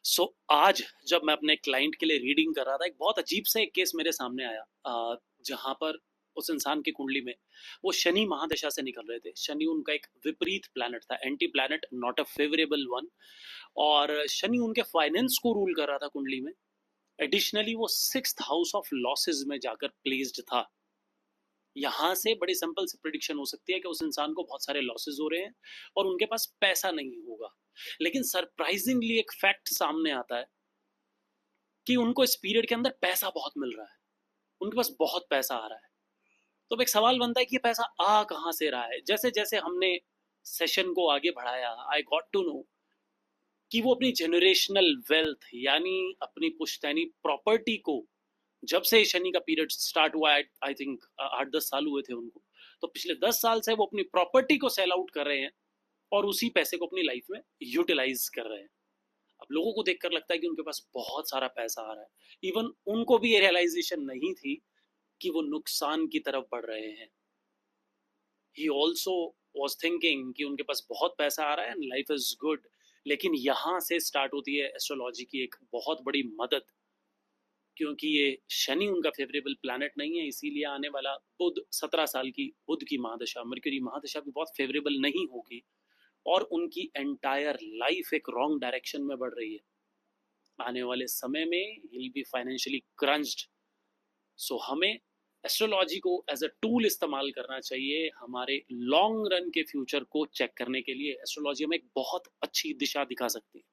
आज जब मैं अपने क्लाइंट के लिए रीडिंग कर रहा था, एक बहुत अजीब सा एक केस मेरे सामने आया, जहाँ पर उस इंसान की कुंडली में वो शनि महादशा से निकल रहे थे। शनि उनका एक विपरीत प्लैनेट था, anti planet, not a favourable one. और शनि उनके फाइनेंस को रूल कर रहा था कुंडली में। एडिशनली वो 6th हाउस ऑफ लॉसेस में जाकर प्लेस्ड था। यहाँ से बड़ी सिंपल सी प्रिडिक्शन हो सकती है कि उस इंसान को बहुत सारे लॉसेस हो रहे हैं और उनके पास पैसा नहीं होगा। लेकिन सरप्राइजिंगली एक फैक्ट सामने आता है कि उनको इस पीरियड के अंदर पैसा बहुत मिल रहा है, उनके पास बहुत पैसा आ रहा है। तो अब एक सवाल बनता है कि ये पैसा आ कहाँ से रहा है। जैसे जैसे हमने सेशन को आगे बढ़ाया, आई गॉट टू नो कि वो अपनी जनरेशनल वेल्थ, यानी अपनी पुश्तैनी प्रॉपर्टी को, जब से शनि का पीरियड स्टार्ट हुआ है, आई थिंक 8-10 साल हुए थे उनको, तो पिछले 10 साल से वो अपनी प्रॉपर्टी को सेल आउट कर रहे हैं और उसी पैसे को अपनी लाइफ में यूटिलाइज कर रहे हैं। अब लोगों को देखकर लगता है कि उनके पास बहुत सारा पैसा आ रहा है। इवन उनको भी ये रियलाइजेशन नहीं थी कि वो नुकसान की तरफ बढ़ रहे हैं। ही ऑल्सो वॉज थिंकिंग कि उनके पास बहुत पैसा आ रहा है एंड लाइफ इज गुड। लेकिन यहाँ से स्टार्ट होती है एस्ट्रोलॉजी की एक बहुत बड़ी मदद, क्योंकि ये शनि उनका फेवरेबल प्लैनेट नहीं है। इसीलिए आने वाला बुध, 17 साल की बुध की महादशा, मरकरी महादशा भी बहुत फेवरेबल नहीं होगी और उनकी एंटायर लाइफ एक रॉन्ग डायरेक्शन में बढ़ रही है। आने वाले समय में ही विल बी फाइनेंशियली क्रंच्ड। सो हमें एस्ट्रोलॉजी को एज अ टूल इस्तेमाल करना चाहिए हमारे लॉन्ग रन के फ्यूचर को चेक करने के लिए। एस्ट्रोलॉजी हमें एक बहुत अच्छी दिशा दिखा सकती है।